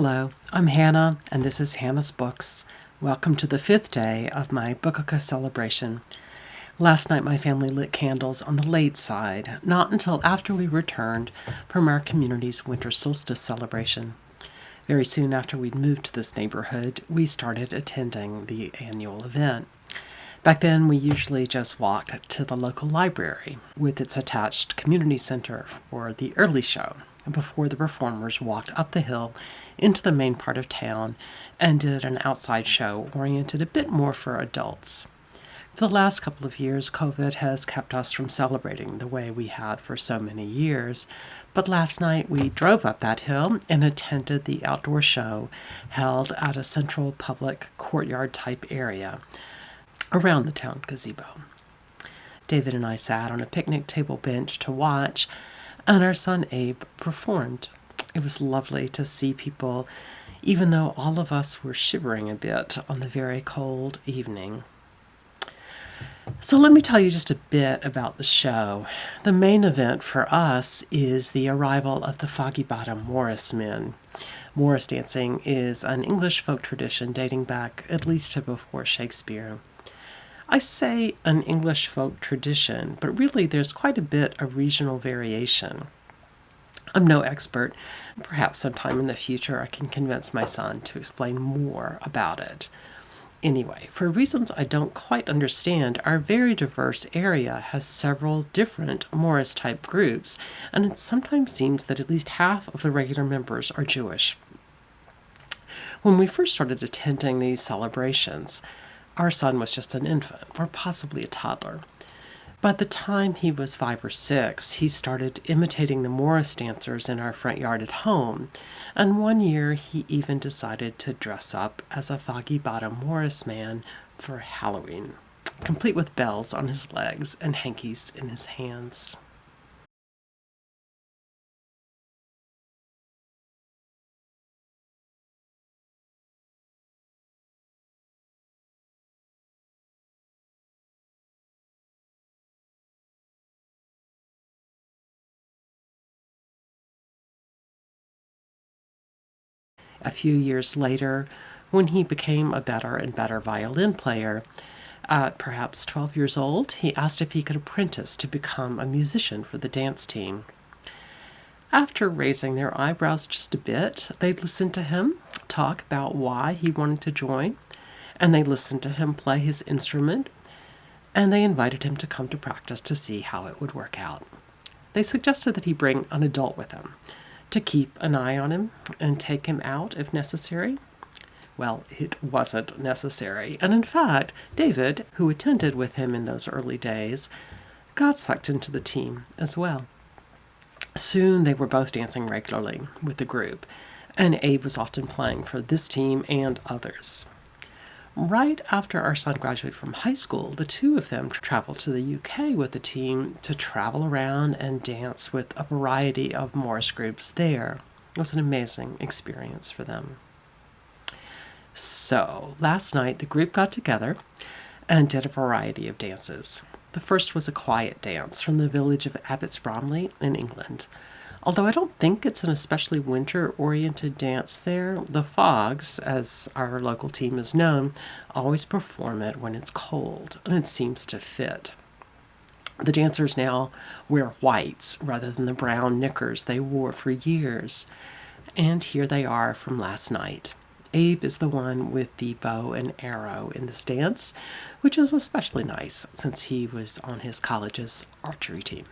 Hello, I'm Hannah, and this is Hannah's Books. Welcome to the 5th day of my Book-ukkah celebration. Last night my family lit candles on the late side, not until after we returned from our community's winter solstice celebration. Very soon after we'd moved to this neighborhood, we started attending the annual event. Back then, we usually just walked to the local library with its attached community center for the early show, before the performers walked up the hill into the main part of town and did an outside show oriented a bit more for adults. For the last couple of years, COVID has kept us from celebrating the way we had for so many years, but last night we drove up that hill and attended the outdoor show held at a central public courtyard-type area around the town gazebo. David and I sat on a picnic table bench to watch, and our son Abe performed. It was lovely to see people, even though all of us were shivering a bit on the very cold evening. So let me tell you just a bit about the show. The main event for us is the arrival of the Foggy Bottom Morris men. Morris dancing is an English folk tradition dating back at least to before Shakespeare. I say an English folk tradition, but really there's quite a bit of regional variation. I'm no expert. Perhaps sometime in the future I can convince my son to explain more about it. Anyway, for reasons I don't quite understand, our very diverse area has several different Morris-type groups, and it sometimes seems that at least half of the regular members are Jewish. When we first started attending these celebrations, our son was just an infant, or possibly a toddler. By the time he was 5 or 6, he started imitating the Morris dancers in our front yard at home, and one year he even decided to dress up as a Foggy Bottom Morris man for Halloween, complete with bells on his legs and hankies in his hands. A few years later, when he became a better and better violin player, at perhaps 12 years old, he asked if he could apprentice to become a musician for the dance team. After raising their eyebrows just a bit, they'd listen to him talk about why he wanted to join, and they listened to him play his instrument, and they invited him to come to practice to see how it would work out. They suggested that he bring an adult with him to keep an eye on him and take him out if necessary. Well, it wasn't necessary, and in fact, David, who attended with him in those early days, got sucked into the team as well. Soon they were both dancing regularly with the group, and Abe was often playing for this team and others. Right after our son graduated from high school, the two of them traveled to the UK with the team to travel around and dance with a variety of Morris groups there. It was an amazing experience for them. So, last night the group got together and did a variety of dances. The first was a quiet dance from the village of Abbots Bromley in England. Although I don't think it's an especially winter-oriented dance there, the Fogs, as our local team is known, always perform it when it's cold, and it seems to fit. The dancers now wear whites rather than the brown knickers they wore for years. And here they are from last night. Abe is the one with the bow and arrow in this dance, which is especially nice since he was on his college's archery team.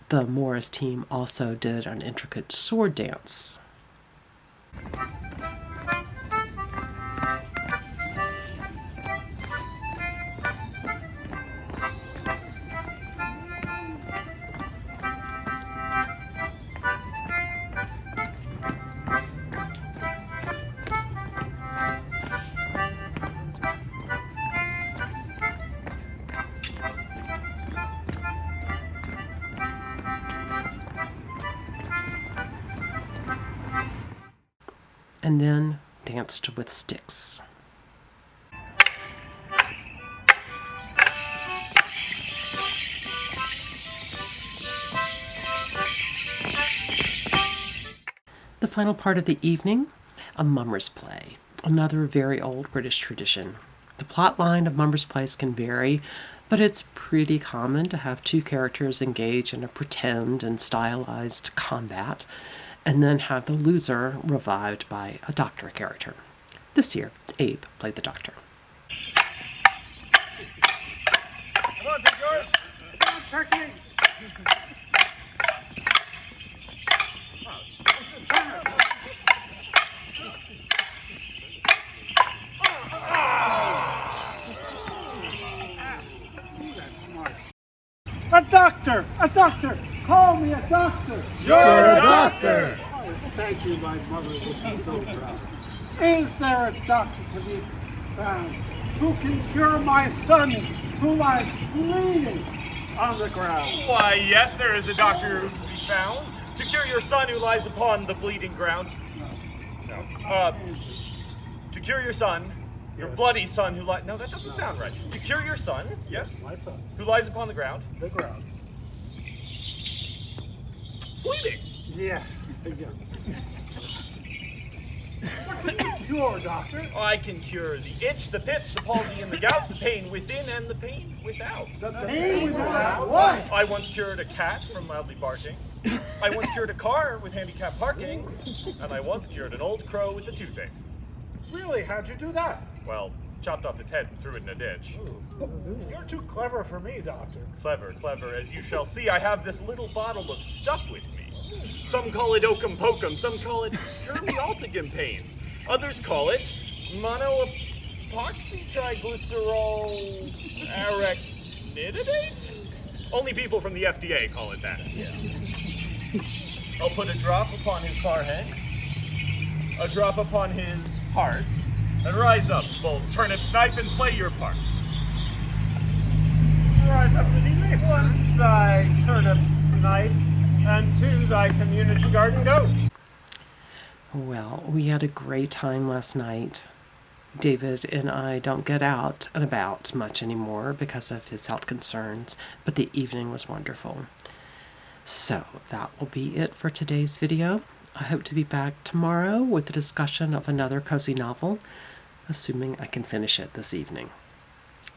The Morris team also did an intricate sword dance. and then danced with sticks. The final part of the evening, a mummers play, another very old British tradition. The plot line of mummers plays can vary, but it's pretty common to have two characters engage in a pretend and stylized combat, and then have the loser revived by a doctor character. This year, Abe played the doctor. Come on, St. George! Come on, turkey! A doctor! A doctor! Call me a doctor! You're a doctor! Oh, thank you, my mother would be so proud. Is there a doctor to be found who can cure my son who lies bleeding on the ground? Why, yes, there is a doctor who can be found to cure your son who lies upon the bleeding ground. No. To cure your son, your bloody son who lies... No, that doesn't sound right. To cure your son, yes? My son. Who lies upon the ground. The ground. Bleeding. Yes. Again. What can you cure, doctor? I can cure the itch, the pits, the palsy, and the gout, the pain within and the pain without. The pain without what? I once cured a cat from mildly barking. I once cured a car with handicapped parking. And I once cured an old crow with a toothache. Really? How'd you do that? Well, chopped off its head and threw it in a ditch. You're too clever for me, doctor. Clever, clever, as you shall see, I have this little bottle of stuff with me. Some call it oakum pokum, some call it Kirby pains. Others call it monoepoxy triglycerol arachnididate? Only people from the FDA call it that. I'll put a drop upon his forehead, a drop upon his heart, and rise up, bold turnip snipe, and play your parts. Rise up, Nadine. Once thy turnip snipe, and to thy community garden go. Well, we had a great time last night. David and I don't get out and about much anymore because of his health concerns, but the evening was wonderful. So that will be it for today's video. I hope to be back tomorrow with a discussion of another cozy novel, assuming I can finish it this evening.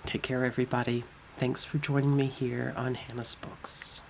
Take care, everybody. Thanks for joining me here on Hannah's Books.